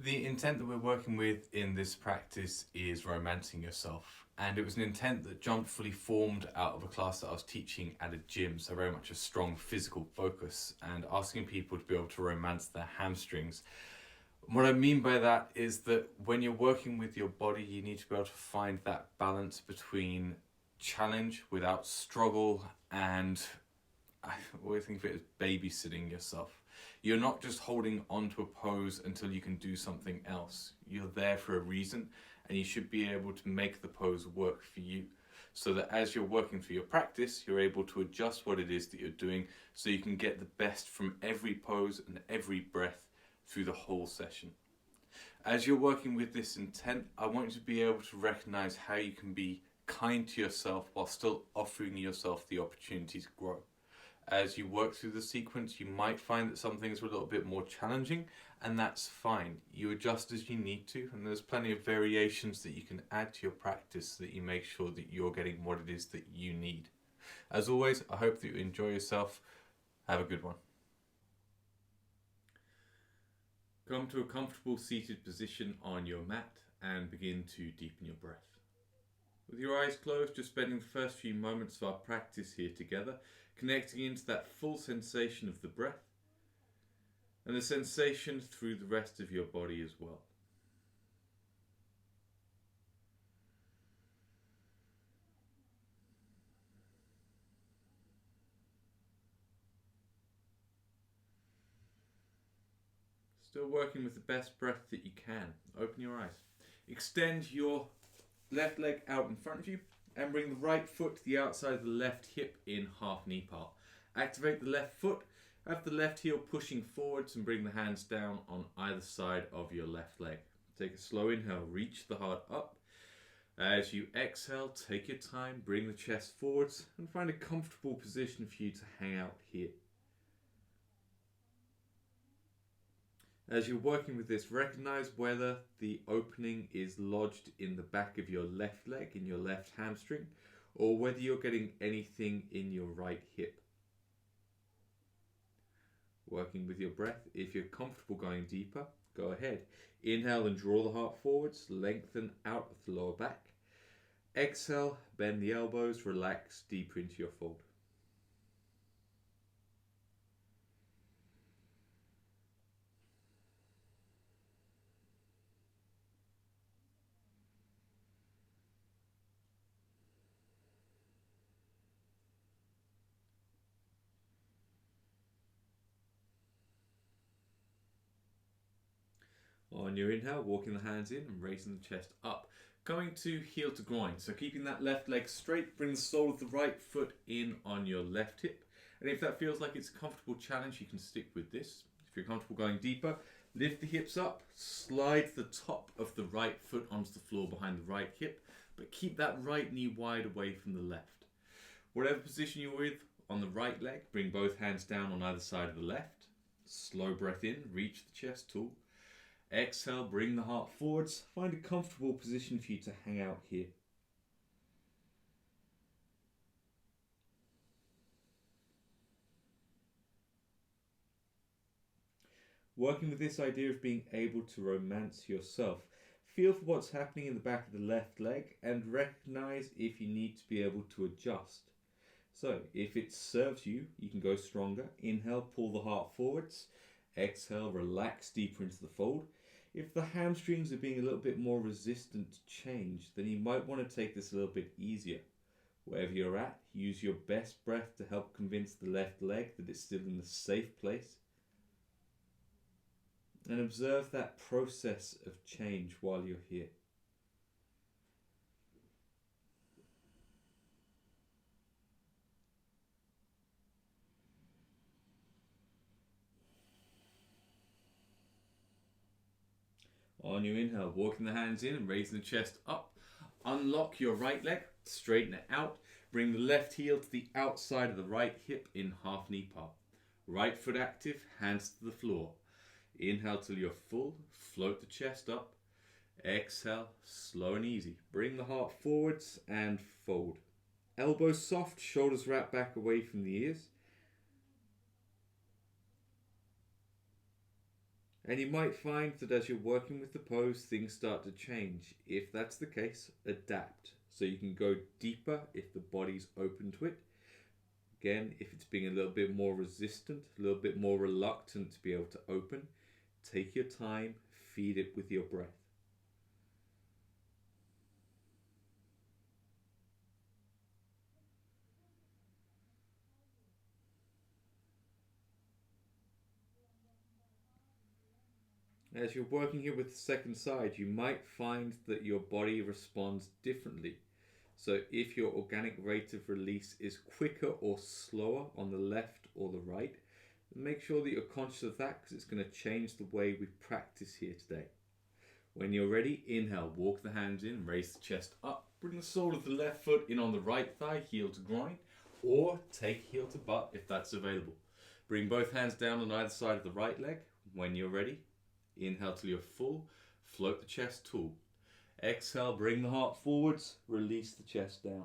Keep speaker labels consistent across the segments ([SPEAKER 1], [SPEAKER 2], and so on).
[SPEAKER 1] The intent that we're working with in this practice is romancing yourself. And it was an intent that jumped fully formed out of a class that I was teaching at a gym, so very much a strong physical focus, and asking people to be able to romance their hamstrings. What I mean by that is that when you're working with your body, you need to be able to find that balance between challenge without struggle, and I always think of it as babysitting yourself. You're not just holding onto a pose until you can do something else. You're there for a reason, and you should be able to make the pose work for you, so that as you're working through your practice, you're able to adjust what it is that you're doing so you can get the best from every pose and every breath through the whole session. As you're working with this intent, I want you to be able to recognize how you can be kind to yourself while still offering yourself the opportunity to grow. As you work through the sequence, you might find that some things are a little bit more challenging, and that's fine. You adjust as you need to, and there's plenty of variations that you can add to your practice so that you make sure that you're getting what it is that you need. As always, I hope that you enjoy yourself. Have a good one. Come to a comfortable seated position on your mat and begin to deepen your breath. With your eyes closed, just spending the first few moments of our practice here together, connecting into that full sensation of the breath and the sensation through the rest of your body as well. Still working with the best breath that you can. Open your eyes. Extend your left leg out in front of you and bring the right foot to the outside of the left hip in half knee part. Activate the left foot, have the left heel pushing forwards and bring the hands down on either side of your left leg. Take a slow inhale, reach the heart up. As you exhale, take your time, bring the chest forwards and find a comfortable position for you to hang out here. As you're working with this, recognize whether the opening is lodged in the back of your left leg, in your left hamstring, or whether you're getting anything in your right hip. Working with your breath, if you're comfortable going deeper, go ahead. Inhale and draw the heart forwards, lengthen out of the lower back. Exhale, bend the elbows, relax deeper into your fold. On your inhale, walking the hands in and raising the chest up. Coming to heel to groin. So keeping that left leg straight, bring the sole of the right foot in on your left hip. And if that feels like it's a comfortable challenge, you can stick with this. If you're comfortable going deeper, lift the hips up, slide the top of the right foot onto the floor behind the right hip, but keep that right knee wide away from the left. Whatever position you're with on the right leg, bring both hands down on either side of the left. Slow breath in, reach the chest tall. Exhale, bring the heart forwards. Find a comfortable position for you to hang out here. Working with this idea of being able to romance yourself. Feel for what's happening in the back of the left leg and recognize if you need to be able to adjust. So, if it serves you, you can go stronger. Inhale, pull the heart forwards. Exhale, relax deeper into the fold. If the hamstrings are being a little bit more resistant to change, then you might want to take this a little bit easier. Wherever you're at, use your best breath to help convince the left leg that it's still in the safe place. And observe that process of change while you're here. On your inhale, walking the hands in and raising the chest up. Unlock your right leg, straighten it out. Bring the left heel to the outside of the right hip in half knee part. Right foot active, hands to the floor. Inhale till you're full, float the chest up. Exhale, slow and easy. Bring the heart forwards and fold. Elbows soft, shoulders wrap back away from the ears.
[SPEAKER 2] And you might find that as you're working with the pose, things start to change. If that's the case, adapt. So you can go deeper if the body's open to it. Again, if it's being a little bit more resistant, a little bit more reluctant to be able to open, take your time, feed it with your breath. As you're working here with the second side, you might find that your body responds differently. So if your organic rate of release is quicker or slower on the left or the right, make sure that you're conscious of that because it's going to change the way we practice here today. When you're ready, inhale, walk the hands in, raise the chest up, bring the sole of the left foot in on the right thigh, heel to groin, or take heel to butt if that's available. Bring both hands down on either side of the right leg. When you're ready, inhale till you're full, float the chest tall. Exhale, bring the heart forwards, release the chest down.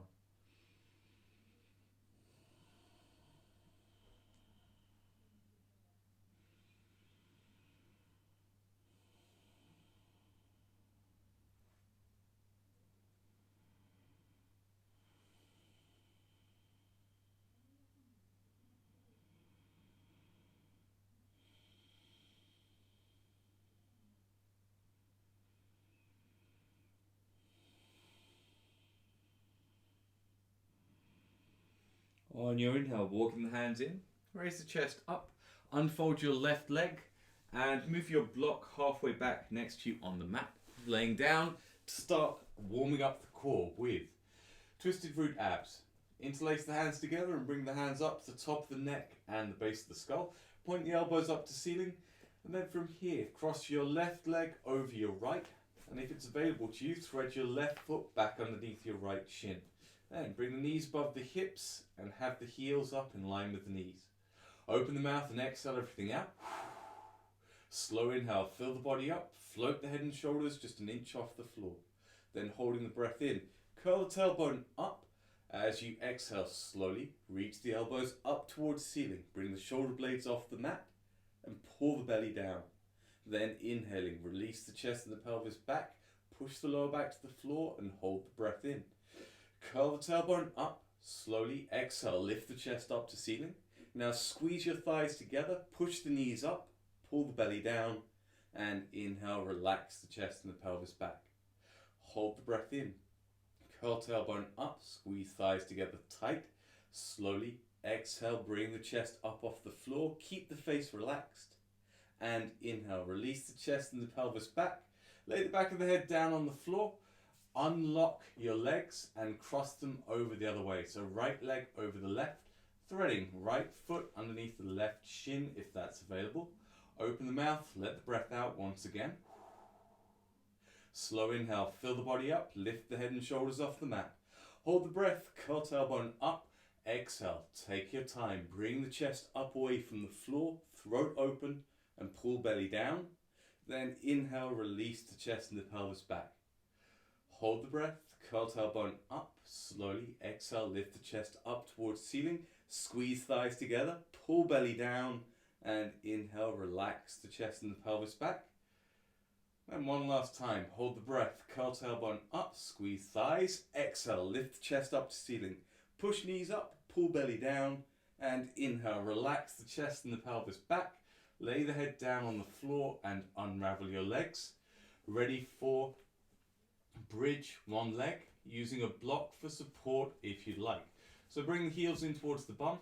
[SPEAKER 2] On your inhale, walking the hands in, raise the chest up, unfold your left leg, and move your block halfway back next to you on the mat. Laying down to start warming up the core with twisted root abs. Interlace the hands together and bring the hands up to the top of the neck and the base of the skull. Point the elbows up to ceiling, and then from here, cross your left leg over your right, and if it's available to you, thread your left foot back underneath your right shin. Then bring the knees above the hips and have the heels up in line with the knees. Open the mouth and exhale everything out. Slow inhale, fill the body up, float the head and shoulders just an inch off the floor. Then holding the breath in, curl the tailbone up. As you exhale slowly, reach the elbows up towards the ceiling. Bring the shoulder blades off the mat and pull the belly down. Then inhaling, release the chest and the pelvis back, push the lower back to the floor and hold the breath in. Curl the tailbone up, slowly exhale, lift the chest up to ceiling. Now squeeze your thighs together, push the knees up, pull the belly down, and inhale, relax the chest and the pelvis back. Hold the breath in. Curl tailbone up, squeeze thighs together tight. Slowly exhale, bring the chest up off the floor, keep the face relaxed. And inhale, release the chest and the pelvis back. Lay the back of the head down on the floor. Unlock your legs and cross them over the other way. So right leg over the left, threading right foot underneath the left shin if that's available. Open the mouth, let the breath out once again. Slow inhale, fill the body up, lift the head and shoulders off the mat. Hold the breath, curl tailbone up, exhale, take your time. Bring the chest up away from the floor, throat open and pull belly down. Then inhale, release the chest and the pelvis back. Hold the breath, curl tailbone up, slowly exhale, lift the chest up towards ceiling, squeeze thighs together, pull belly down, and inhale, relax the chest and the pelvis back. And one last time, hold the breath, curl tailbone up, squeeze thighs, exhale, lift the chest up to ceiling, push knees up, pull belly down, and inhale, relax the chest and the pelvis back, lay the head down on the floor and unravel your legs. Ready for bridge one leg, using a block for support if you'd like. So bring the heels in towards the bum,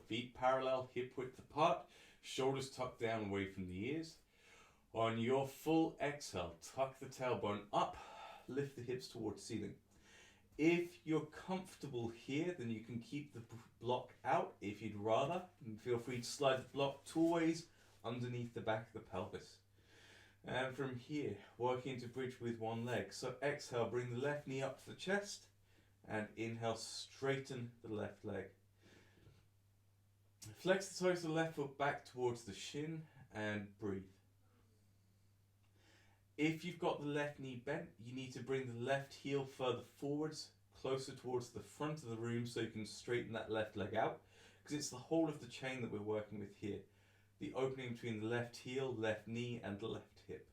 [SPEAKER 2] feet parallel, hip width apart, shoulders tucked down away from the ears. On your full exhale, tuck the tailbone up, lift the hips towards ceiling. If you're comfortable here, then you can keep the block out. If you'd rather, feel free to slide the block towards underneath the back of the pelvis. And from here, working into bridge with one leg. So exhale, bring the left knee up to the chest, and inhale, straighten the left leg. Flex the toes of the left foot back towards the shin and breathe. If you've got the left knee bent, you need to bring the left heel further forwards, closer towards the front of the room so you can straighten that left leg out, because it's the whole of the chain that we're working with here.
[SPEAKER 1] the opening between the left heel, left knee and the left hip.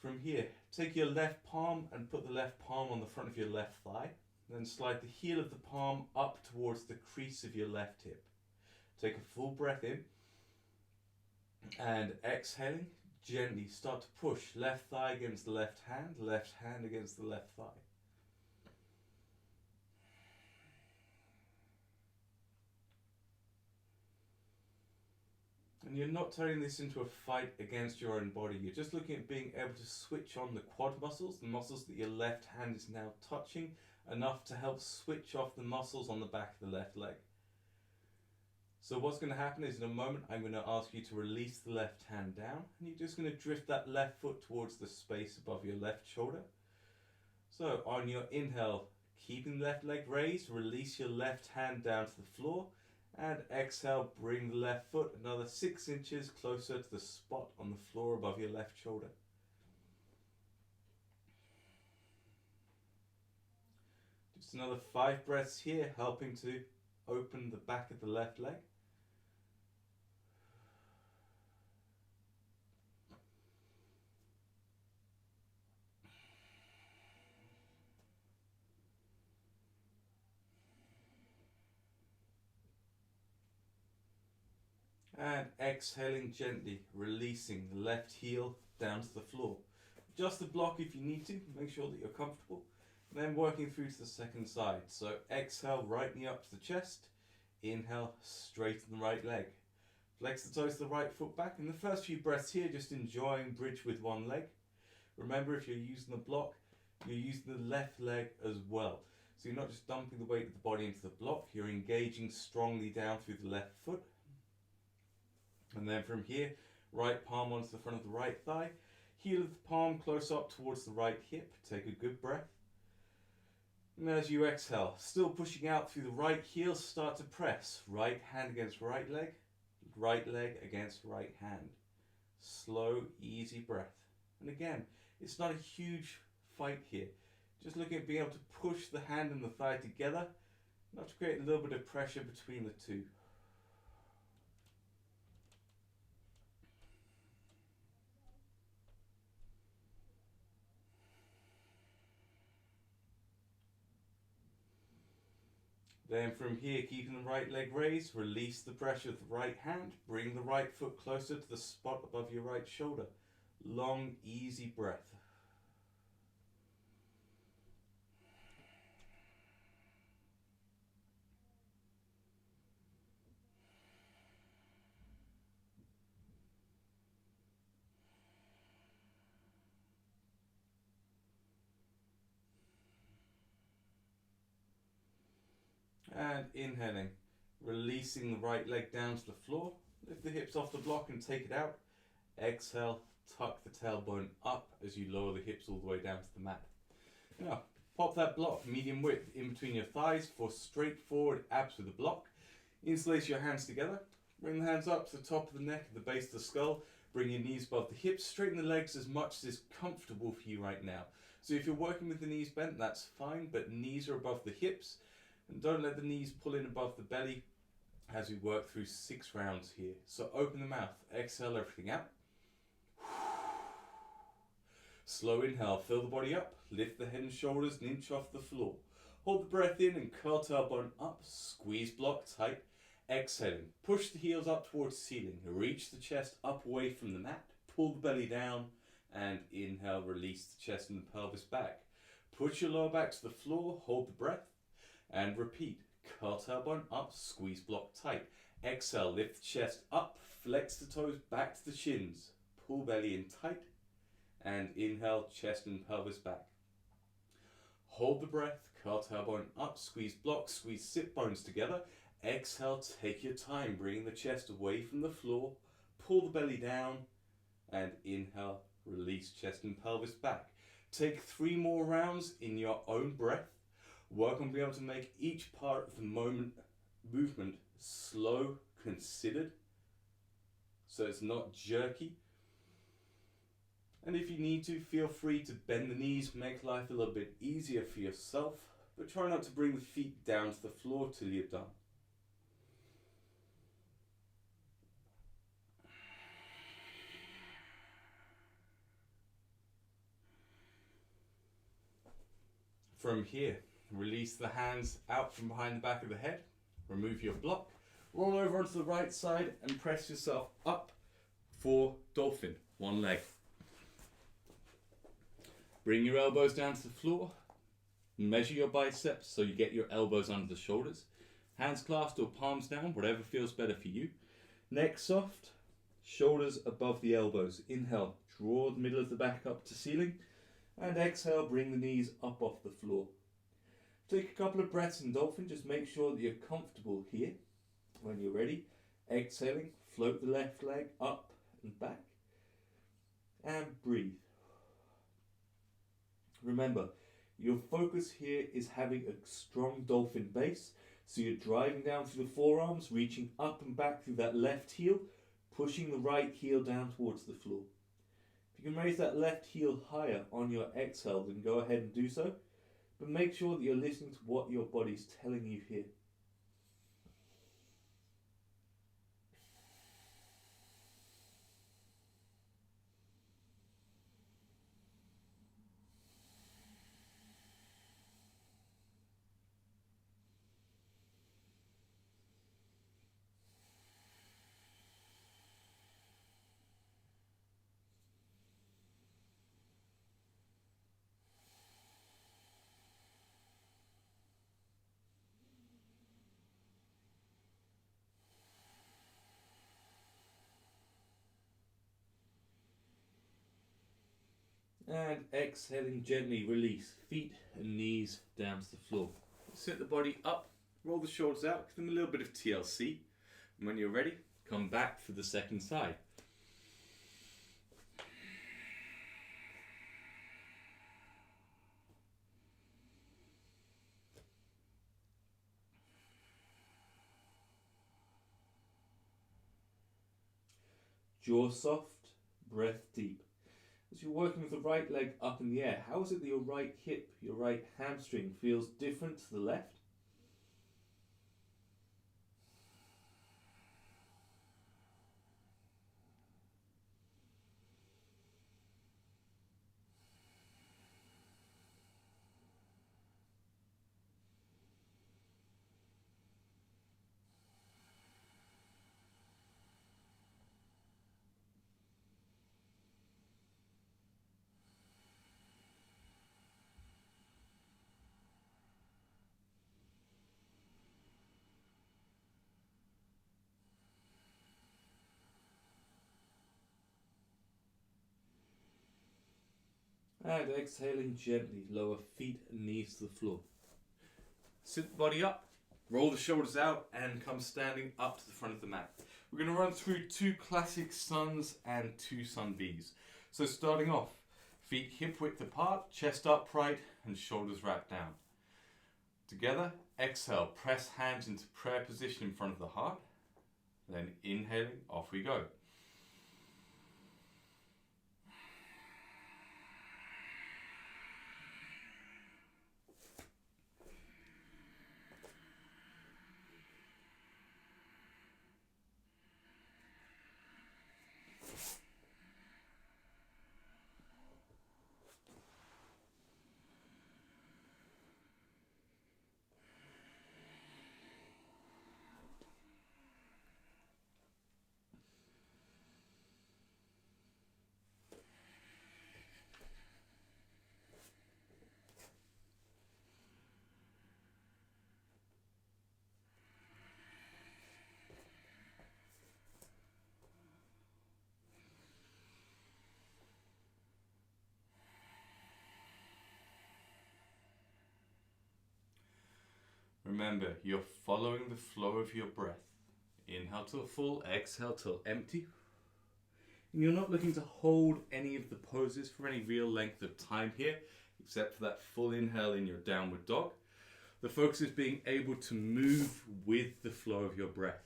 [SPEAKER 1] From here, take your left palm and put the left palm on the front of your left thigh. Then slide the heel of the palm up towards the crease of your left hip. Take a full breath in and exhaling, gently start to push left thigh against the left hand against the left thigh. And you're not turning this into a fight against your own body. You're just looking at being able to switch on the quad muscles, the muscles that your left hand is now touching, enough to help switch off the muscles on the back of the left leg. So what's going to happen is in a moment I'm going to ask you to release the left hand down, and you're just going to drift that left foot towards the space above your left shoulder. So on your inhale, keeping the left leg raised, release your left hand down to the floor, and exhale, bring the left foot another 6 inches closer to the spot on the floor above your left shoulder. Just another 5 breaths here, helping to open the back of the left leg. And exhaling gently, releasing the left heel down to the floor. Just the block if you need to, make sure that you're comfortable. And then working through to the second side. So exhale, right knee up to the chest. Inhale, straighten the right leg. Flex the toes to the right foot back. In the first few breaths here, just enjoying bridge with one leg. Remember, if you're using the block, you're using the left leg as well. So you're not just dumping the weight of the body into the block, you're engaging strongly down through the left foot. And then from here, right palm onto the front of the right thigh, heel of the palm close up towards the right hip. Take a good breath. And as you exhale, still pushing out through the right heel, start to press. Right hand against right leg against right hand. Slow, easy breath. And again, it's not a huge fight here. Just looking at being able to push the hand and the thigh together, enough to create a little bit of pressure between the two. Then from here, keeping the right leg raised, release the pressure of the right hand, bring the right foot closer to the spot above your right shoulder. Long, easy breath. And inhaling, releasing the right leg down to the floor. Lift the hips off the block and take it out. Exhale, tuck the tailbone up as you lower the hips all the way down to the mat. Now, pop that block medium width in between your thighs for straightforward abs with the block. Interlace your hands together. Bring the hands up to the top of the neck, at the base of the skull. Bring your knees above the hips. Straighten the legs as much as is comfortable for you right now. So if you're working with the knees bent, that's fine, but knees are above the hips. And don't let the knees pull in above the belly as we work through 6 rounds here. So open the mouth, exhale everything out. Slow inhale, fill the body up, lift the head and shoulders an inch off the floor. Hold the breath in and curl tailbone up, squeeze block tight. Exhaling, push the heels up towards the ceiling, reach the chest up away from the mat, pull the belly down, and inhale, release the chest and the pelvis back. Push your lower back to the floor, hold the breath. And repeat, curl tailbone up, squeeze block tight. Exhale, lift the chest up, flex the toes back to the shins. Pull belly in tight. And inhale, chest and pelvis back. Hold the breath, curl tailbone up, squeeze block, squeeze sit bones together. Exhale, take your time, bringing the chest away from the floor. Pull the belly down. And inhale, release chest and pelvis back. Take 3 more rounds in your own breath. Work on being able to make each part of the movement slow, considered, so it's not jerky. And if you need to, feel free to bend the knees, make life a little bit easier for yourself, but try not to bring the feet down to the floor till you're done.
[SPEAKER 2] From here, release the hands out from behind the back of the head. Remove your block. Roll over onto the right side and press yourself up for Dolphin One Leg. Bring your elbows down to the floor. Measure your biceps so you get your elbows under the shoulders. Hands clasped or palms down, whatever feels better for you. Neck soft, shoulders above the elbows. Inhale, draw the middle of the back up to ceiling. And exhale, bring the knees up off the floor. Take a couple of breaths in Dolphin. Just make sure that you're comfortable here. When you're ready, exhaling, float the left leg up and back. And breathe. Remember, your focus here is having a strong dolphin base. So you're driving down through the forearms, reaching up and back through that left heel, pushing the right heel down towards the floor. If you can raise that left heel higher on your exhale, then go ahead and do so. But make sure that you're listening to what your body's telling you here. And exhaling gently, release feet and knees down to the floor. Sit the body up, roll the shoulders out, give them a little bit of TLC. And when you're ready, come back for the second side. Jaw soft, breath deep. As you're working with the right leg up in the air, how is it that your right hip, your right hamstring feels different to the left? And exhaling gently, lower feet and knees to the floor. Sit the body up, roll the shoulders out, and come standing up to the front of the mat. We're going to run through 2 classic suns and 2 sun Bs. So starting off, feet hip width apart, chest upright, and shoulders wrapped down. Together, exhale, press hands into prayer position in front of the heart. Then inhaling, off we go. Remember, you're following the flow of your breath. Inhale till full, exhale till empty. And you're not looking to hold any of the poses for any real length of time here, except for that full inhale in your downward dog. The focus is being able to move with the flow of your breath.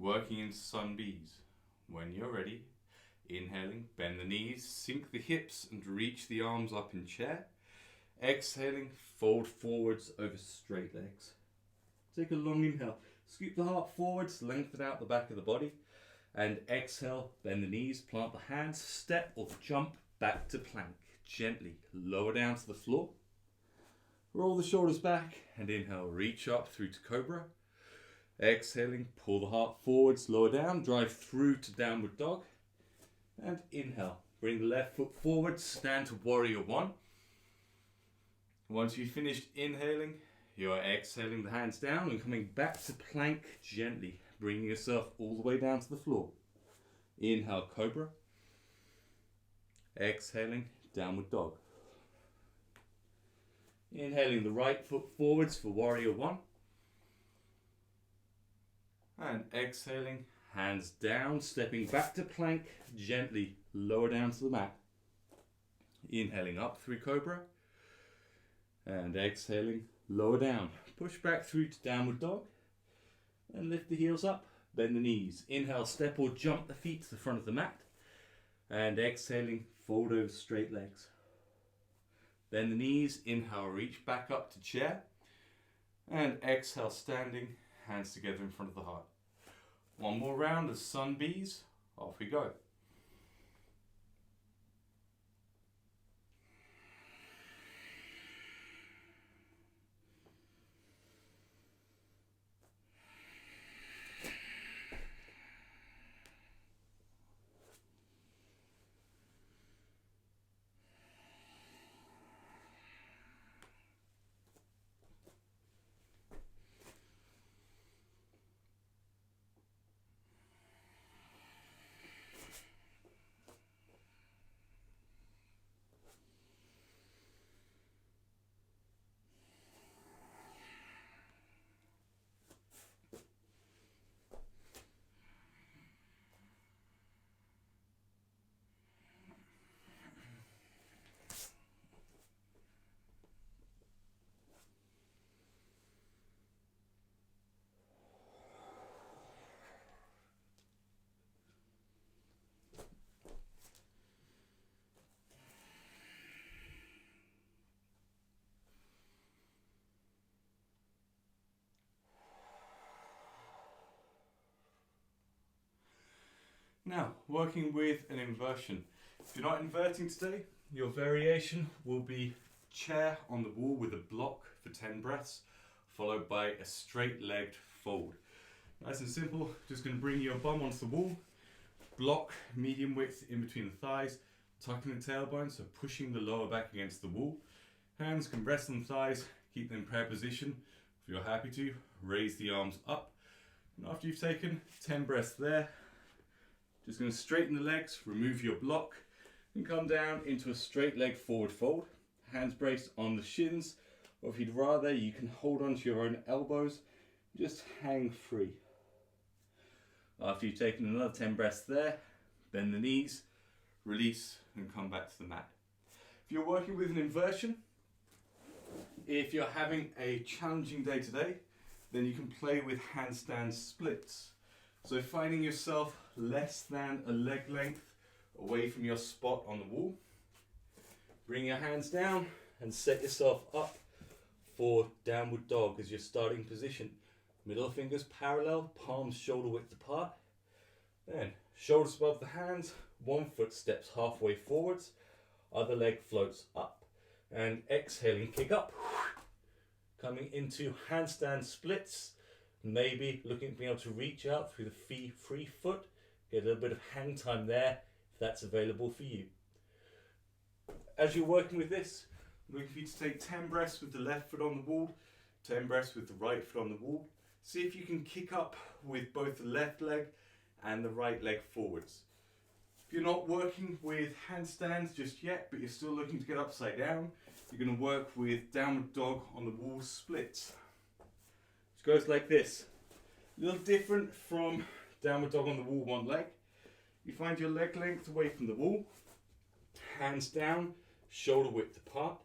[SPEAKER 1] Working in sun bees. When you're ready, inhaling, bend the knees, sink the hips and reach the arms up in chair. Exhaling, fold forwards over straight legs. Take a long inhale. Scoop the heart forwards, lengthen out the back of the body. And exhale, bend the knees, plant the hands, step or jump back to plank. Gently lower down to the floor. Roll the shoulders back and inhale, reach up through to cobra. Exhaling, pull the heart forwards, lower down, drive through to downward dog. And inhale, bring the left foot forward, stand to warrior one. Once you've finished inhaling, you're exhaling the hands down and coming back to plank gently, bringing yourself all the way down to the floor. Inhale, cobra. Exhaling, downward dog. Inhaling the right foot forwards for warrior one. And exhaling, hands down, stepping back to plank, gently lower down to the mat. Inhaling up through cobra. And exhaling, lower down. Push back through to downward dog. And lift the heels up, bend the knees. Inhale, step or jump the feet to the front of the mat. And exhaling, fold over straight legs. Bend the knees, inhale, reach back up to chair. And exhale, standing, hands together in front of the heart. One more round of sun bees. Off we go. Now, working with an inversion. If you're not inverting today, your variation will be chair on the wall with a block for 10 breaths, followed by a straight-legged fold. Nice and simple, just going to bring your bum onto the wall, block medium width in between the thighs, tucking the tailbone, so pushing the lower back against the wall. Hands can rest on the thighs, keep them in prayer position. If you're happy to, raise the arms up. And after you've taken 10 breaths there, just going to straighten the legs, remove your block, and come down into a straight leg forward fold. Hands braced on the shins, or if you'd rather, you can hold onto your own elbows, just hang free. After you've taken another 10 breaths there, bend the knees, release, and come back to the mat. If you're working with an inversion, if you're having a challenging day today, then you can play with handstand splits. So finding yourself less than a leg length away from your spot on the wall. Bring your hands down and set yourself up for downward dog as your starting position. Middle fingers parallel, palms shoulder width apart. Then shoulders above the hands, one foot steps halfway forwards, other leg floats up. And exhaling, kick up. Coming into handstand splits. Maybe looking to be able to reach out through the free foot, get a little bit of hang time there if that's available for you. As you're working with this, I'm looking for you to take 10 breaths with the left foot on the wall, 10 breaths with the right foot on the wall. See if you can kick up with both the left leg and the right leg forwards. If you're not working with handstands just yet, but you're still looking to get upside down, you're going to work with downward dog on the wall splits. Which goes like this. A little different from downward dog on the wall, one leg. You find your leg length away from the wall, hands down, shoulder width apart.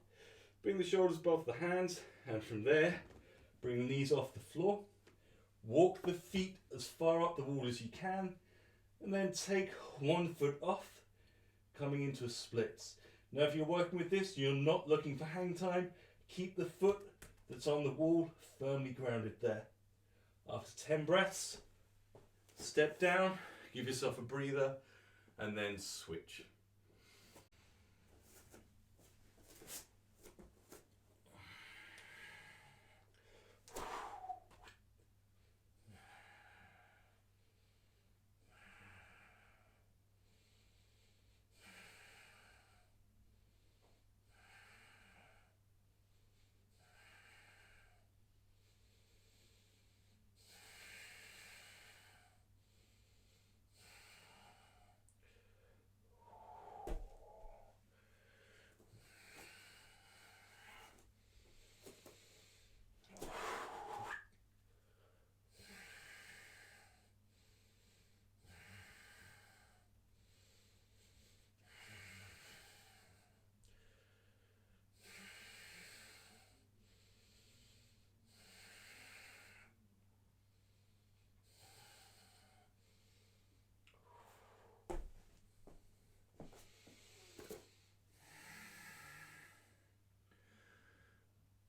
[SPEAKER 1] Bring the shoulders above the hands, and from there, bring the knees off the floor.
[SPEAKER 3] Walk the feet as far up the wall as you can, and then take one foot off, coming into a splits. Now if you're working with this, you're not looking for hang time, keep the foot that's on the wall firmly grounded there. After 10 breaths, step down, give yourself a breather, and then switch.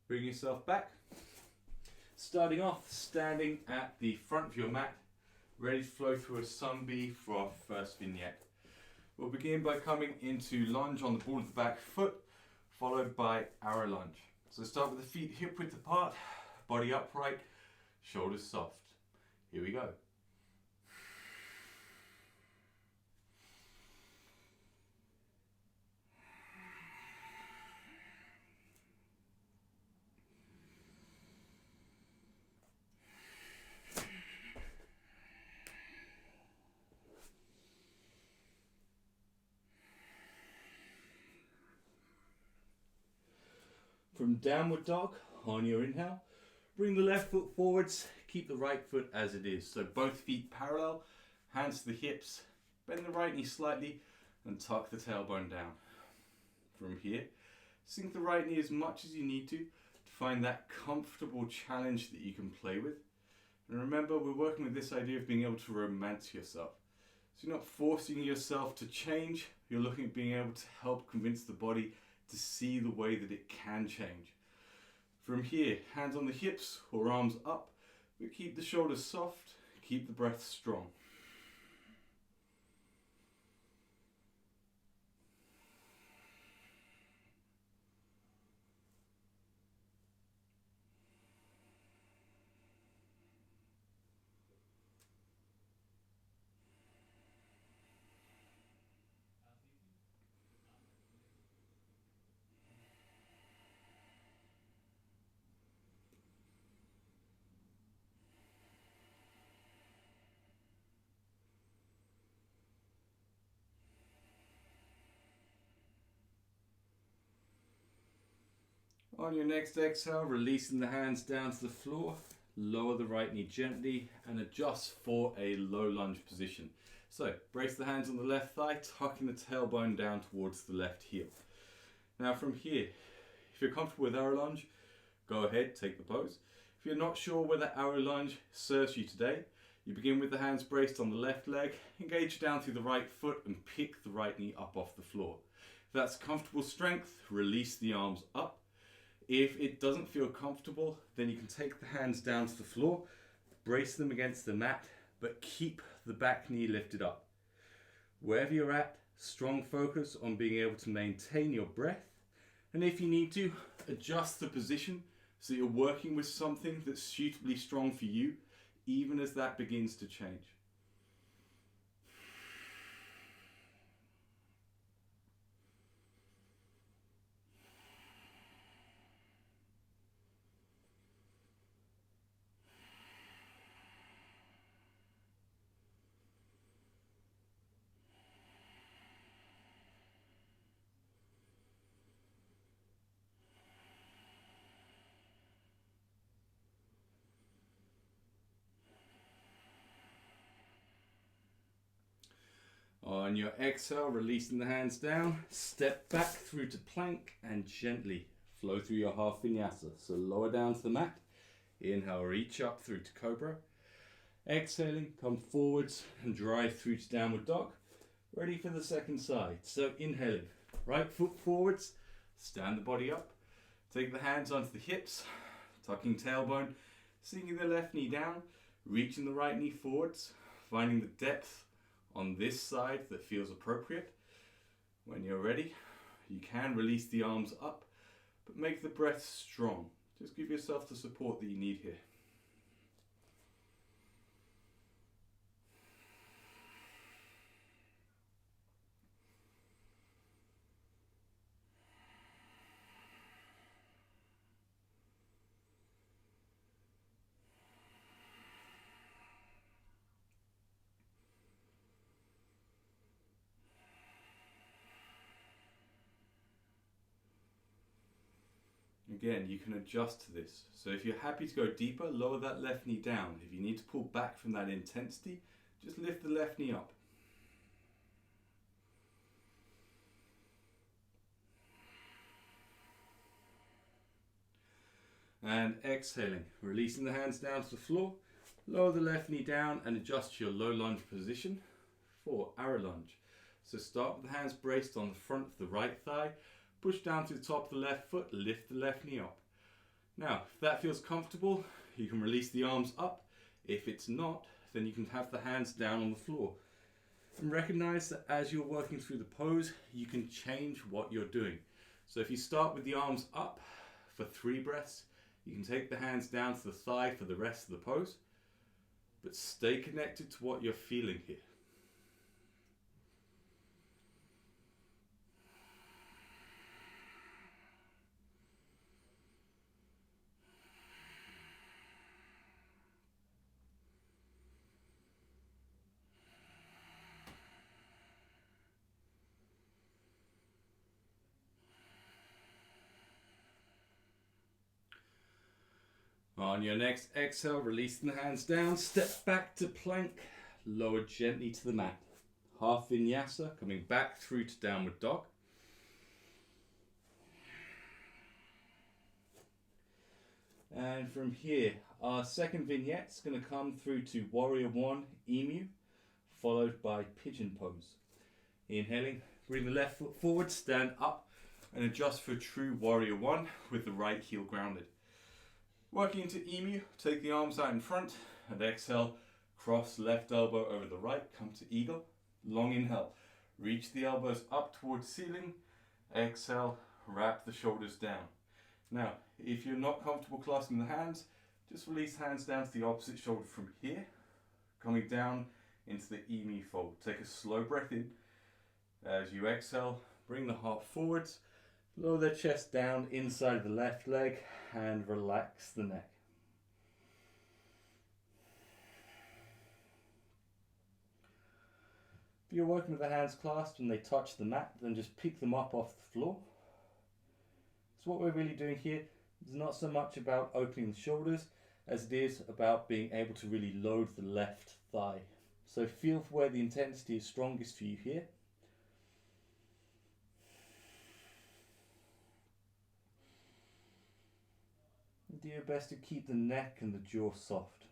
[SPEAKER 2] Bring yourself back. Starting off, standing at the front of your mat, ready to flow through a sun bee for our first vignette. We'll begin by coming into lunge on the ball of the back foot, followed by arrow lunge. So start with the feet hip width apart, body upright, shoulders soft. Here we go. From downward dog on your inhale, bring the left foot forwards, keep the right foot as it is. So both feet parallel, hands to the hips, bend the right knee slightly and tuck the tailbone down. From here, sink the right knee as much as you need to find that comfortable challenge that you can play with. And remember, we're working with this idea of being able to romance yourself. So you're not forcing yourself to change, you're looking at being able to help convince the body to see the way that it can change. From here, hands on the hips or arms up, but keep the shoulders soft, keep the breath strong. On your next exhale, releasing the hands down to the floor, lower the right knee gently and adjust for a low lunge position. So brace the hands on the left thigh, tucking the tailbone down towards the left heel. Now from here, if you're comfortable with arrow lunge, go ahead, take the pose. If you're not sure whether arrow lunge serves you today, you begin with the hands braced on the left leg, engage down through the right foot and pick the right knee up off the floor. If that's comfortable strength, release the arms up. If it doesn't feel comfortable, then you can take the hands down to the floor, brace them against the mat, but keep the back knee lifted up. Wherever you're at, strong focus on being able to maintain your breath, and if you need to, adjust the position so you're working with something that's suitably strong for you, even as that begins to change. On your exhale, releasing the hands down, step back through to plank and gently flow through your half vinyasa. So lower down to the mat, inhale, reach up through to cobra. Exhaling, come forwards and drive through to downward dog. Ready for the second side. So inhaling, right foot forwards, stand the body up, take the hands onto the hips, tucking tailbone, sinking the left knee down, reaching the right knee forwards, finding the depth on this side that feels appropriate. When you're ready, you can release the arms up, but make the breath strong. Just give yourself the support that you need here. Again, you can adjust to this. So if you're happy to go deeper, lower that left knee down. If you need to pull back from that intensity, just lift the left knee up. And exhaling, releasing the hands down to the floor, lower the left knee down and adjust to your low lunge position for arrow lunge. So start with the hands braced on the front of the right thigh, push down to the top of the left foot, lift the left knee up. Now, if that feels comfortable, you can release the arms up. If it's not, then you can have the hands down on the floor. And recognize that as you're working through the pose, you can change what you're doing. So if you start with the arms up for 3 breaths, you can take the hands down to the thigh for the rest of the pose, but stay connected to what you're feeling here. On your next exhale, releasing the hands down, step back to plank, lower gently to the mat. Half Vinyasa, coming back through to downward dog. And from here, our second vignette is going to come through to Warrior One, Emu, followed by Pigeon pose. Inhaling, bring the left foot forward, stand up, and adjust for true Warrior One with the right heel grounded. Working into Emu, take the arms out in front and exhale, cross left elbow over the right, come to Eagle. Long inhale, reach the elbows up towards ceiling, exhale, wrap the shoulders down. Now, if you're not comfortable clasping the hands, just release hands down to the opposite shoulder from here, coming down into the Emu fold. Take a slow breath in. As you exhale, bring the heart forwards, lower the chest down inside of the left leg and relax the neck. If you're working with the hands clasped and they touch the mat, then just pick them up off the floor. So what we're really doing here is not so much about opening the shoulders as it is about being able to really load the left thigh. So feel for where the intensity is strongest for you here. Do your best to keep the neck and the jaw soft.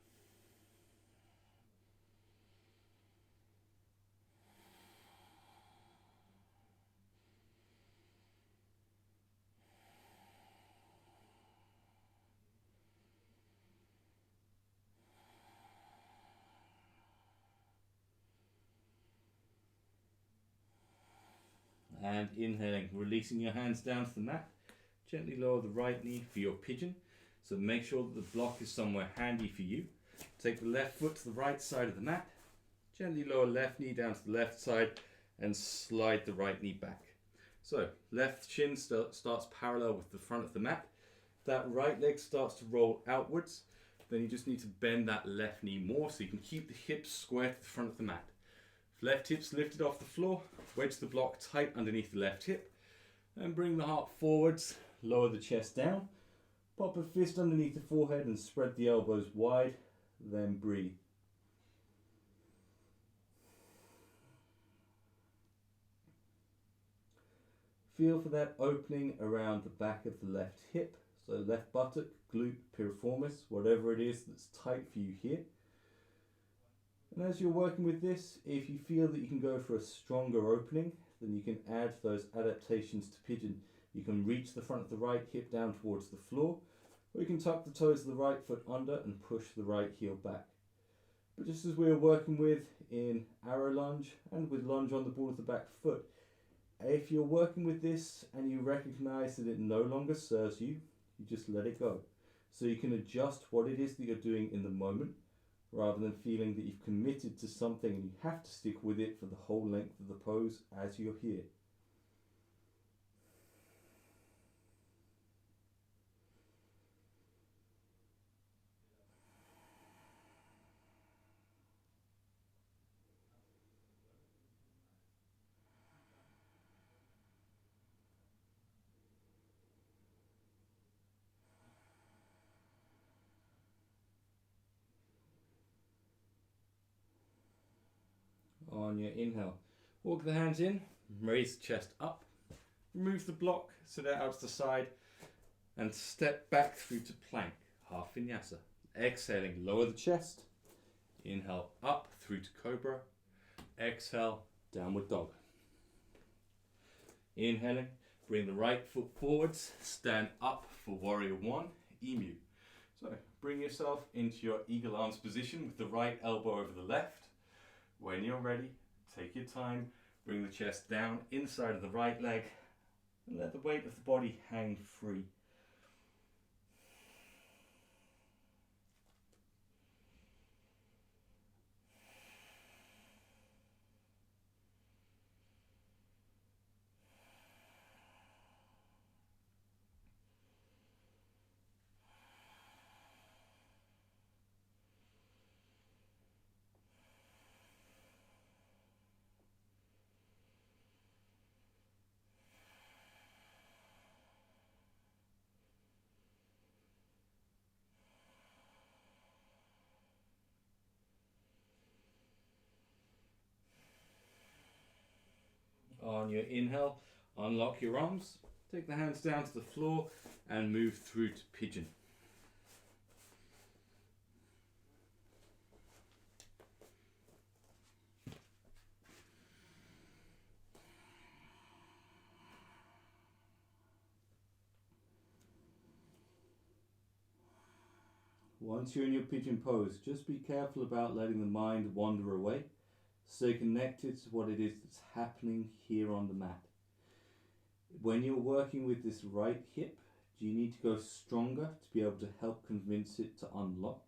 [SPEAKER 2] And inhaling, releasing your hands down to the mat. Gently lower the right knee for your pigeon. So make sure that the block is somewhere handy for you. Take the left foot to the right side of the mat. Gently lower left knee down to the left side and slide the right knee back. So left shin starts parallel with the front of the mat. That right leg starts to roll outwards. Then you just need to bend that left knee more so you can keep the hips square to the front of the mat. Left hip's lifted off the floor, wedge the block tight underneath the left hip and bring the heart forwards, lower the chest down. Pop a fist underneath the forehead and spread the elbows wide, then breathe. Feel for that opening around the back of the left hip, so left buttock, glute, piriformis, whatever it is that's tight for you here.
[SPEAKER 3] And as you're working with this, if you feel that you can go for a stronger opening, then you can add those adaptations to Pigeon. You can reach the front of the right hip down towards the floor, or you can tuck the toes of the right foot under and push the right heel back. But just as we were working with in arrow lunge and with lunge on the ball of the back foot, if you're working with this and you recognize that it no longer serves you, you just let it go. So you can adjust what it is that you're doing in the moment, rather than feeling that you've committed to something and you have to stick with it for the whole length of the pose as you're here. On your inhale, walk the hands in,
[SPEAKER 2] Raise the chest up. Remove the block, sit it out to the side, and step back through to plank, half vinyasa. Exhaling, lower the chest. Inhale up through to cobra. Exhale, downward dog. Inhaling, bring the right foot forwards, stand up for warrior one, emu. So bring yourself into your eagle arms position with the right elbow over the left. When you're ready, take your time, bring the chest down inside of the right leg and let the weight of the body hang free. On your inhale, unlock your arms, take the hands down to the floor and move through to pigeon.
[SPEAKER 3] once you're in your pigeon pose, just be careful about letting the mind wander away. Stay connected to what it is that's happening here on the mat. When you're working with this right hip, do you need to go stronger to be able to help convince it to unlock?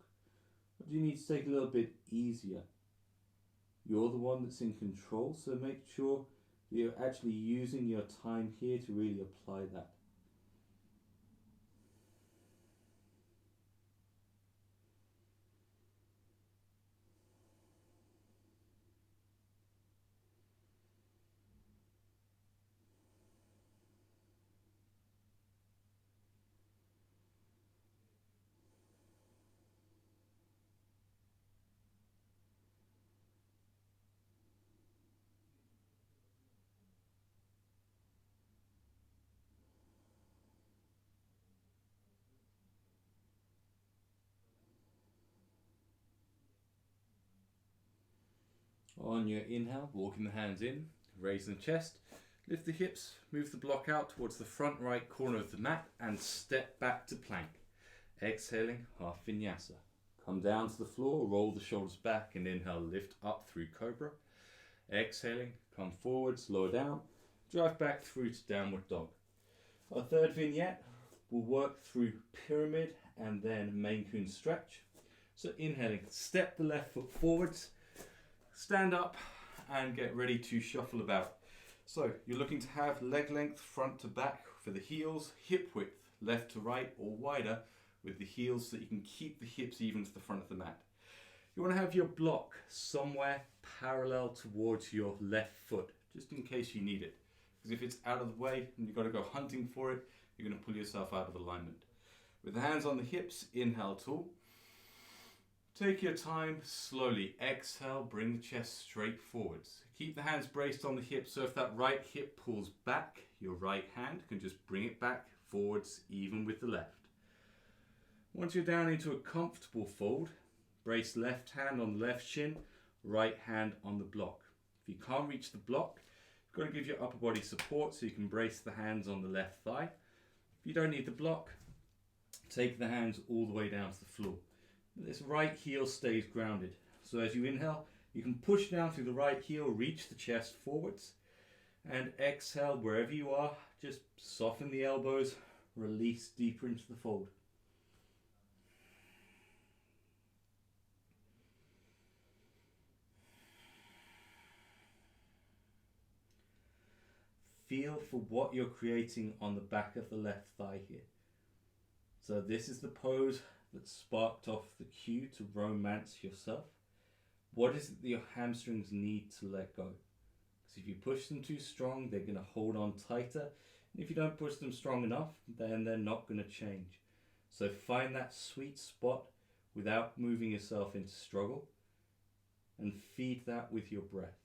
[SPEAKER 3] Or do you need to take it a little bit easier? You're the one that's in control, so make sure that you're actually using your time here to really apply that.
[SPEAKER 2] On your inhale, walking the hands in, raising the chest, lift the hips, move the block out towards the front right corner of the mat and step back to plank. Exhaling, half vinyasa. Come down to the floor, roll the shoulders back and inhale, lift up through cobra. Exhaling, come forwards, lower down, drive back through to downward dog. Our third vignette will work through pyramid and then main coon stretch. So inhaling, step the left foot forwards, stand up and get ready to shuffle about. So you're looking to have leg length front to back for the heels, hip width left to right or wider with the heels so that you can keep the hips even to the front of the mat. You want to have your block somewhere parallel towards your left foot, just in case you need it. Because if it's out of the way and you've got to go hunting for it, you're going to pull yourself out of alignment. With the hands on the hips, inhale tall. Take your time, slowly exhale, bring the chest straight forwards. Keep the hands braced on the hips, so if that right hip pulls back, your right hand can just bring it back forwards, even with the left. Once you're down into a comfortable fold, brace left hand on left shin, right hand on the block. If you can't reach the block, you've got to give your upper body support so you can brace the hands on the left thigh. If you don't need the block, take the hands all the way down to the floor. This right heel stays grounded. So as you inhale, you can push down through the right heel, reach the chest forwards, and exhale wherever you are. Just soften the elbows, release deeper into the fold. Feel for what you're creating on the back of the left thigh here. So this is the pose that sparked off the cue to romance yourself. What is it that your hamstrings need to let go? Because if you push them too strong, they're going to hold on tighter. And if you don't push them strong enough, then they're not going to change. So find that sweet spot without moving yourself into struggle, and feed that with your breath.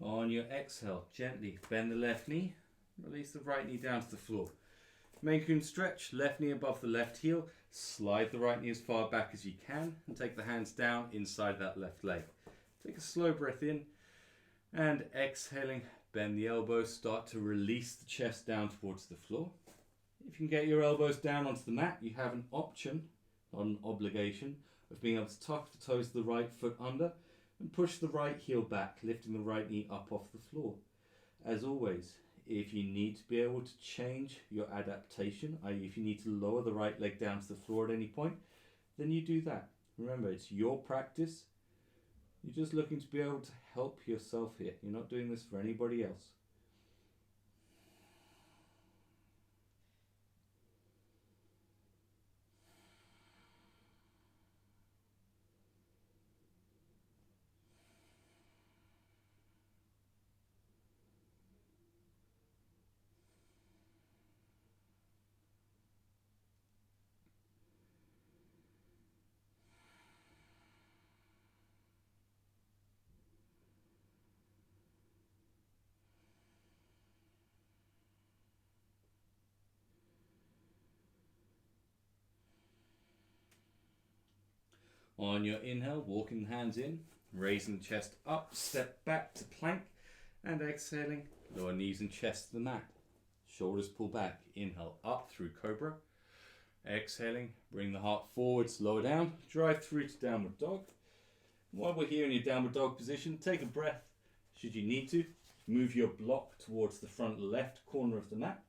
[SPEAKER 2] On your exhale, gently bend the left knee, release the right knee down to the floor. Main Coon stretch, left knee above the left heel, slide the right knee as far back as you can, and take the hands down inside that left leg. Take a slow breath in, and exhaling, bend the elbows, start to release the chest down towards the floor. If you can get your elbows down onto the mat, you have an option, not an obligation, of being able to tuck the toes of the right foot under, and push the right heel back, lifting the right knee up off the floor. As always, if you need to be able to change your adaptation, i.e. if you need to lower the right leg down to the floor at any point, then you do that. Remember, it's your practice. You're just looking to be able to help yourself here. You're not doing this for anybody else. On your inhale, walking the hands in, raising the chest up, step back to plank, and exhaling, lower knees and chest to the mat. Shoulders pull back, inhale up through cobra. Exhaling, bring the heart forwards, lower down, drive through to downward dog. While we're here in your downward dog position, take a breath. Should you need to, move your block towards the front left corner of the mat.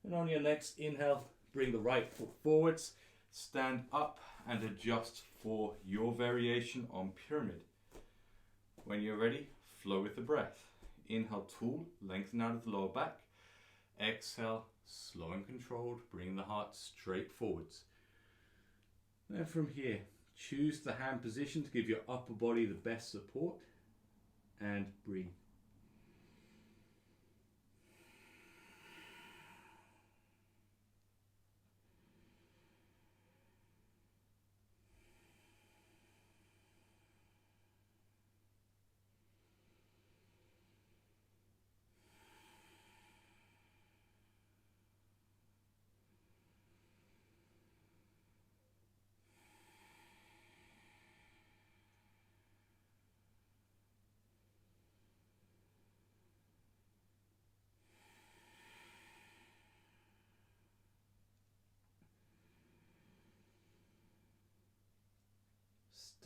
[SPEAKER 2] And on your next inhale, bring the right foot forwards, stand up and adjust for your variation on pyramid. When you're ready, flow with the breath. Inhale, tall, lengthen out of the lower back. Exhale, slow and controlled, bring the heart straight forwards. Then from here, choose the hand position to give your upper body the best support, and breathe.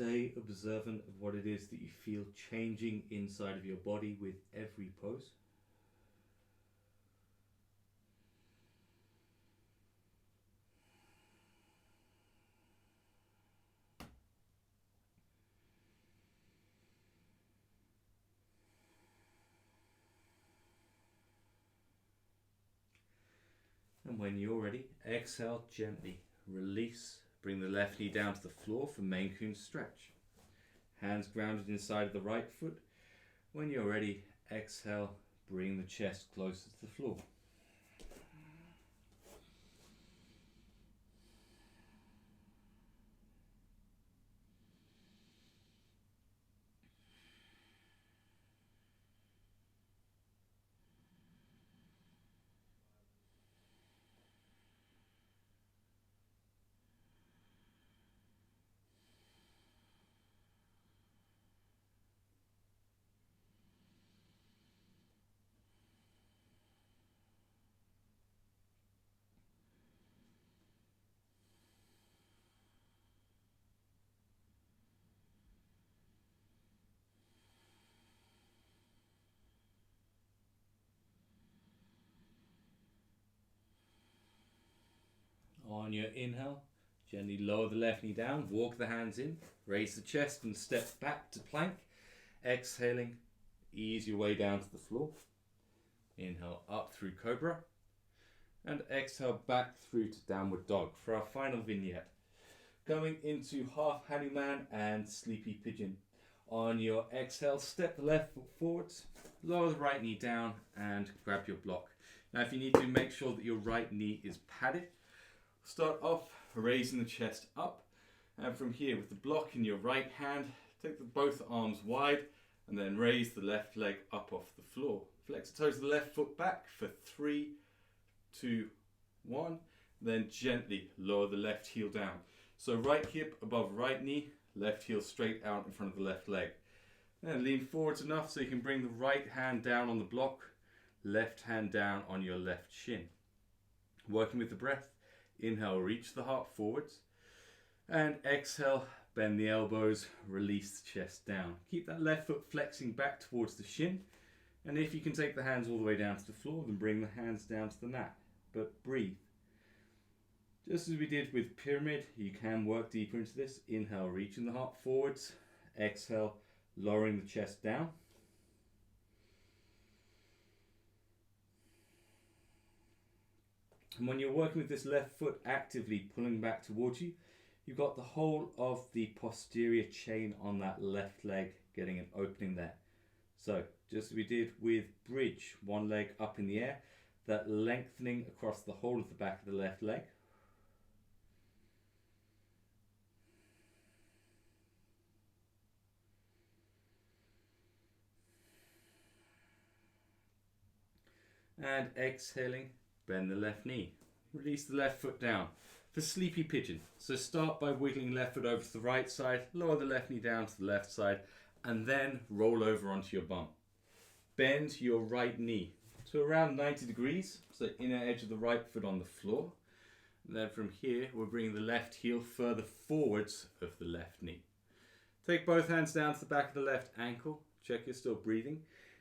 [SPEAKER 2] Stay observant of what it is that you feel changing inside of your body with every pose. And when you're ready, exhale gently, release. Bring the left knee down to the floor for Main Coon stretch. Hands grounded inside of the right foot. When you're ready, exhale, bring the chest closer to the floor. On your inhale, gently lower the left knee down, walk the hands in, raise the chest and step back to plank. Exhaling, ease your way down to the floor. Inhale up through cobra. And exhale back through to downward dog for our final vignette. Going into half Hanuman and sleepy pigeon. On your exhale, step the left foot forwards, lower the right knee down and grab your block. Now if you need to, make sure that your right knee is padded. Start off raising the chest up, and from here with the block in your right hand, take both arms wide and then raise the left leg up off the floor. Flex the toes of the left foot back for 3, 2, 1. Then gently lower the left heel down. So right hip above right knee, left heel straight out in front of the left leg. Then lean forwards enough so you can bring the right hand down on the block, left hand down on your left shin. Working with the breath, inhale, reach the heart forwards, and exhale, bend the elbows, release the chest down. Keep that left foot flexing back towards the shin, and if you can take the hands all the way down to the floor, then bring the hands down to the mat, but breathe. Just as we did with pyramid, you can work deeper into this. Inhale, reaching the heart forwards, exhale, lowering the chest down. And when you're working with this left foot actively pulling back towards you, you've got the whole of the posterior chain on that left leg getting an opening there. So just as we did with bridge, one leg up in the air, that lengthening across the whole of the back of the left leg. And exhaling, bend the left knee. Release the left foot down for sleepy pigeon. So start by wiggling left foot over to the right side, lower the left knee down to the left side, and then roll over onto your bum. Bend your right knee to around 90 degrees, so inner edge of the right foot on the floor. And then from here, we're bringing the left heel further forwards of the left knee. Take both hands down to the back of the left ankle. Check you're still breathing.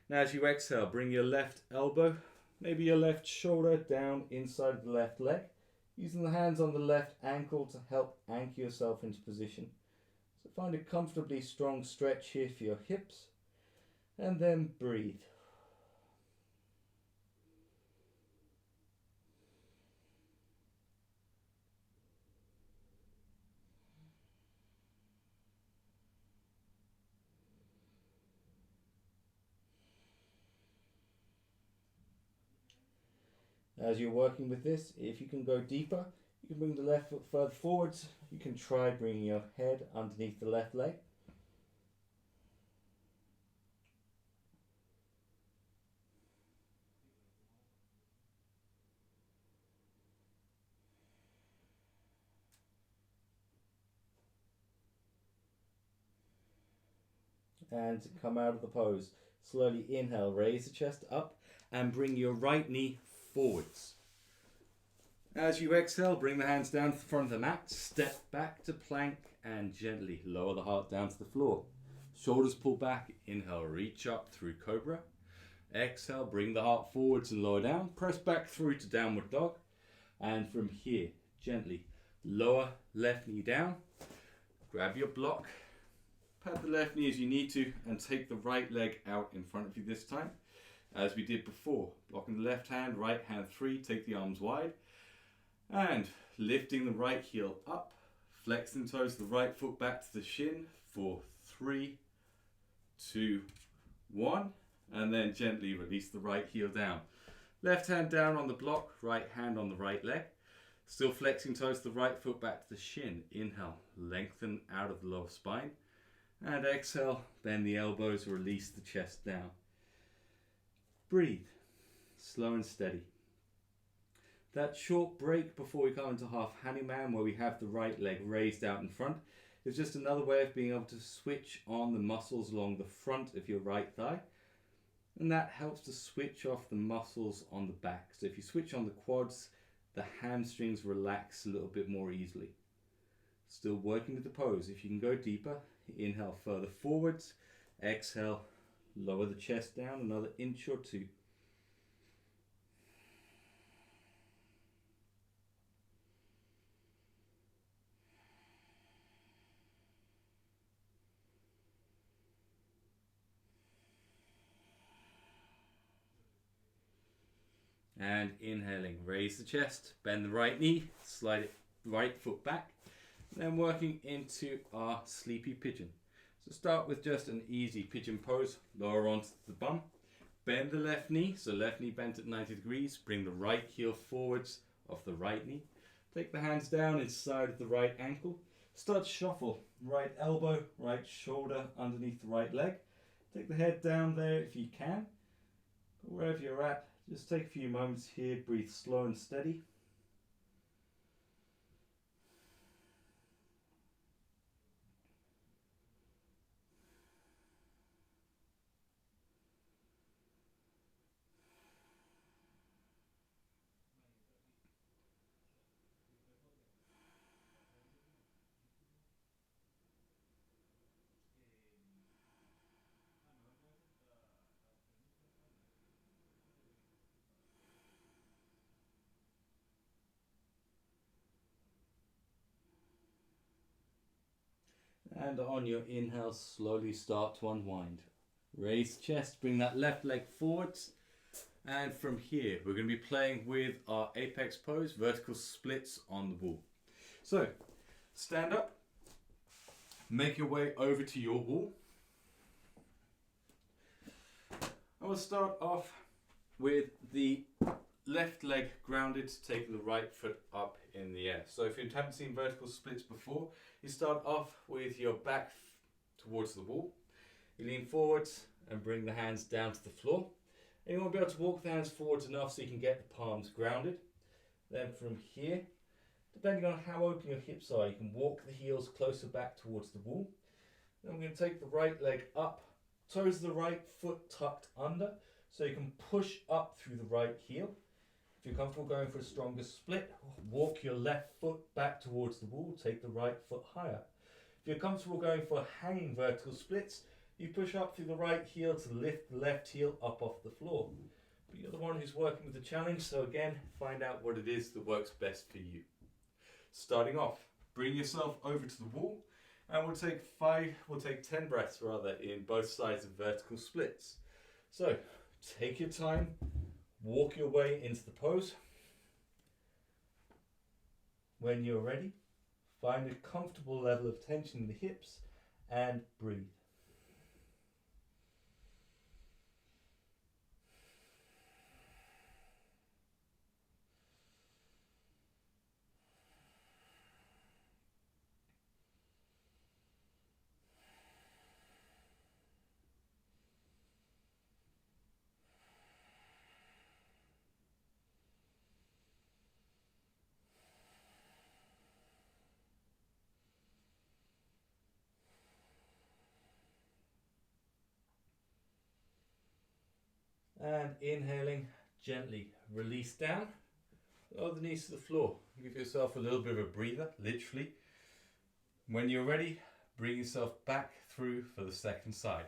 [SPEAKER 2] Now as you exhale, bring your left elbow, maybe your left shoulder down inside of the left leg, using the hands on the left ankle to help anchor yourself into position. So find a comfortably strong stretch here for your hips, and then breathe. As you're working with this, if you can go deeper, you can bring the left foot further forwards. You can try bringing your head underneath the left leg. And come out of the pose. Slowly inhale, raise the chest up and bring your right knee forwards. As you exhale, bring the hands down to the front of the mat, step back to plank and gently lower the heart down to the floor. Shoulders pull back, inhale, reach up through cobra. Exhale, bring the heart forwards and lower down, press back through to downward dog. And from here, gently lower left knee down, grab your block, pad the left knee as you need to and take the right leg out in front of you this time. As we did before, blocking the left hand, right hand 3, take the arms wide. And lifting the right heel up, flexing the toes, the right foot back to the shin for 3, 2, 1. And then gently release the right heel down. Left hand down on the block, right hand on the right leg. Still flexing toes, the right foot back to the shin. Inhale, lengthen out of the lower spine. And exhale, bend the elbows, release the chest down. Breathe, slow and steady. That short break before we come into half Hanuman, where we have the right leg raised out in front, is just another way of being able to switch on the muscles along the front of your right thigh. And that helps to switch off the muscles on the back. So if you switch on the quads, the hamstrings relax a little bit more easily. Still working with the pose. If you can go deeper, inhale further forwards, exhale, lower the chest down another inch or 2. And inhaling, raise the chest, bend the right knee, slide it right foot back. Then working into our sleepy pigeon. So start with just an easy pigeon pose, lower onto the bum. Bend the left knee, so left knee bent at 90 degrees. Bring the right heel forwards of the right knee. Take the hands down inside of the right ankle. Start to shuffle, right elbow, right shoulder underneath the right leg. Take the head down there if you can. But wherever you're at, just take a few moments here, breathe slow and steady. And on your inhale, slowly start to unwind. Raise the chest, bring that left leg forwards. And from here, we're going to be playing with our apex pose, vertical splits on the wall. So, stand up, make your way over to your wall. I will start off with the left leg grounded, taking the right foot up in the air. So if you haven't seen vertical splits before, you start off with your back towards the wall. You lean forwards and bring the hands down to the floor. And you want to be able to walk the hands forwards enough so you can get the palms grounded. Then from here, depending on how open your hips are, you can walk the heels closer back towards the wall. Then we're going to take the right leg up, toes of the right foot tucked under, so you can push up through the right heel. If you're comfortable going for a stronger split, walk your left foot back towards the wall, take the right foot higher. If you're comfortable going for hanging vertical splits, you push up through the right heel to lift the left heel up off the floor. But you're the one who's working with the challenge, so again, find out what it is that works best for you. Starting off, bring yourself over to the wall, and we'll take 10 breaths rather in both sides of vertical splits. So, take your time, walk your way into the pose. When you're ready, find a comfortable level of tension in the hips and breathe. And inhaling, gently release down, lower the knees to the floor. Give yourself a little bit of a breather, literally. When you're ready, bring yourself back through for the second side.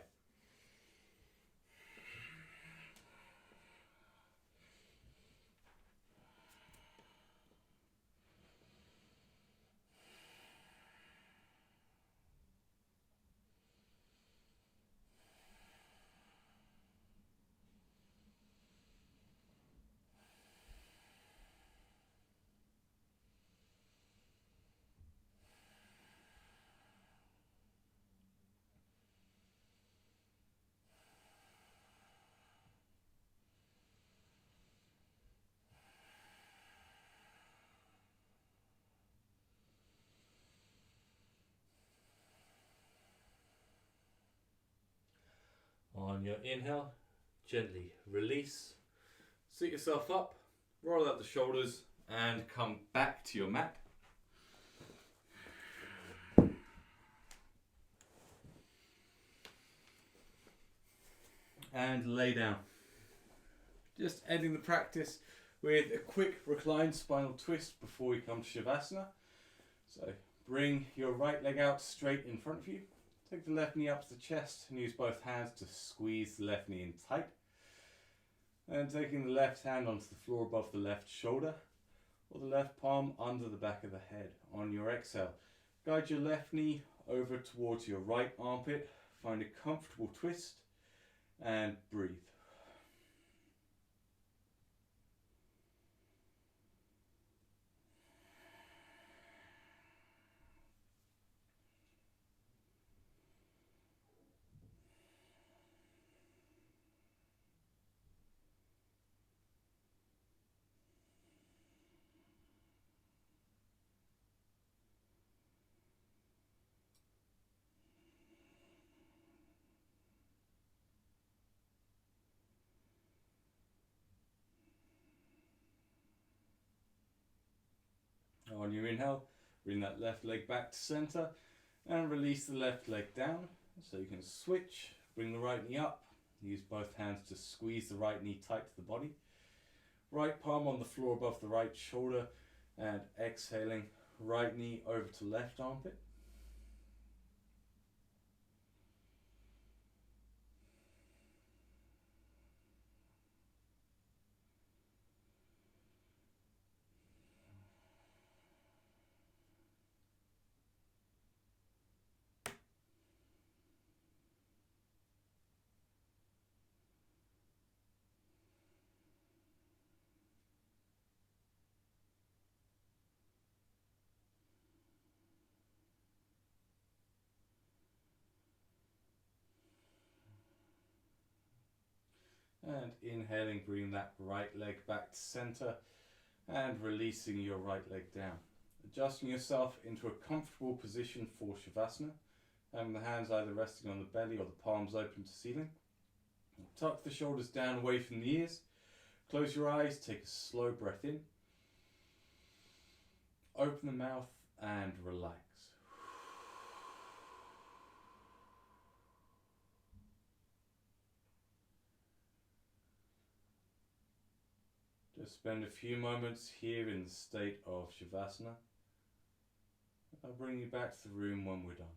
[SPEAKER 2] On your inhale, gently release, sit yourself up, roll out the shoulders and come back to your mat. And lay down. Just ending the practice with a quick reclined spinal twist before we come to Shavasana. So bring your right leg out straight in front of you. Take the left knee up to the chest and use both hands to squeeze the left knee in tight. And taking the left hand onto the floor above the left shoulder, or the left palm under the back of the head. On your exhale, guide your left knee over towards your right armpit. Find a comfortable twist and breathe.
[SPEAKER 3] On your inhale, bring that left leg back to center and release the left leg down. So you can switch, bring the right knee up, use both hands to squeeze the right knee tight to the body. Right palm on the floor above the right shoulder, and exhaling, right knee over to left armpit. And inhaling, bring that right leg back to center and releasing your right leg down. Adjusting yourself into a comfortable position for Shavasana, having the hands either resting on the belly or the palms open to ceiling. Tuck the shoulders down away from the ears. Close your eyes, take a slow breath in. Open the mouth and relax. Just spend a few moments here in the state of Shavasana. I'll bring you back to the room when we're done.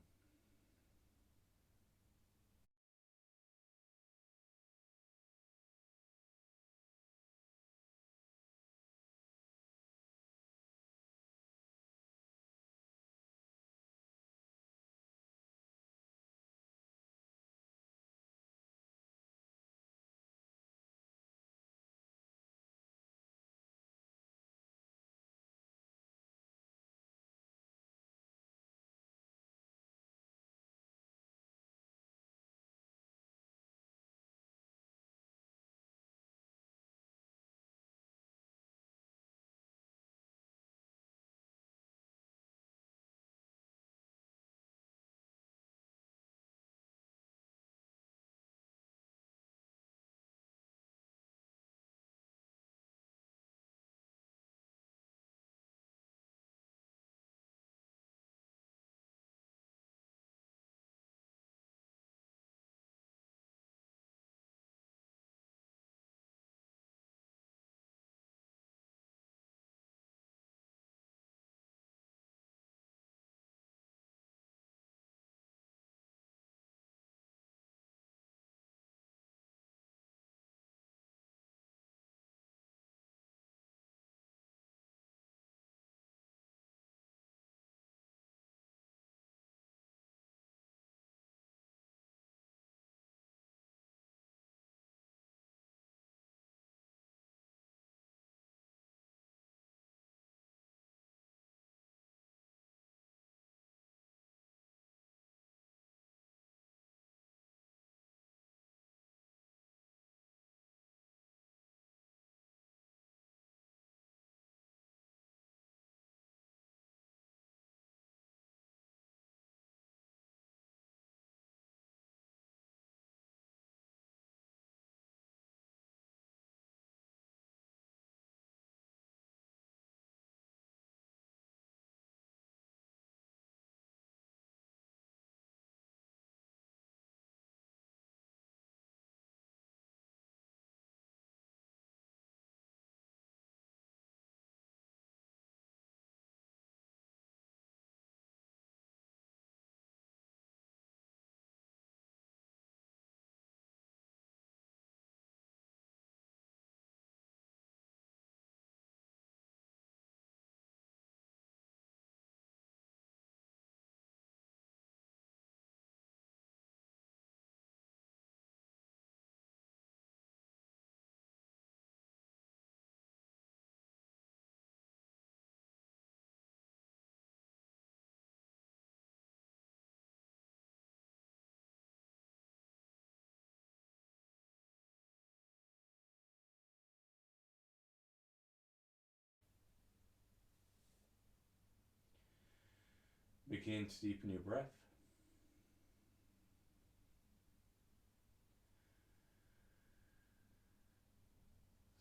[SPEAKER 3] Begin to deepen your breath.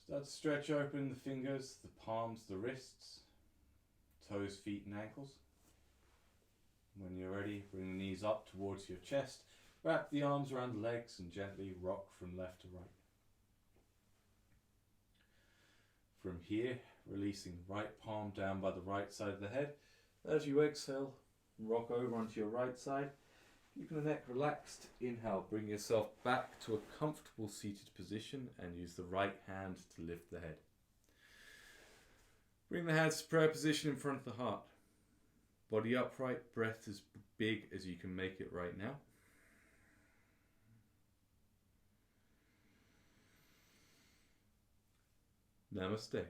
[SPEAKER 3] Start to stretch open the fingers, the palms, the wrists, toes, feet and ankles. When you're ready, bring the knees up towards your chest. Wrap the arms around the legs and gently rock from left to right. From here, releasing right palm down by the right side of the head. As you exhale, rock over onto your right side. Keeping the neck relaxed. Inhale, bring yourself back to a comfortable seated position and use the right hand to lift the head. Bring the hands to prayer position in front of the heart. Body upright, breath as big as you can make it right now. Namaste.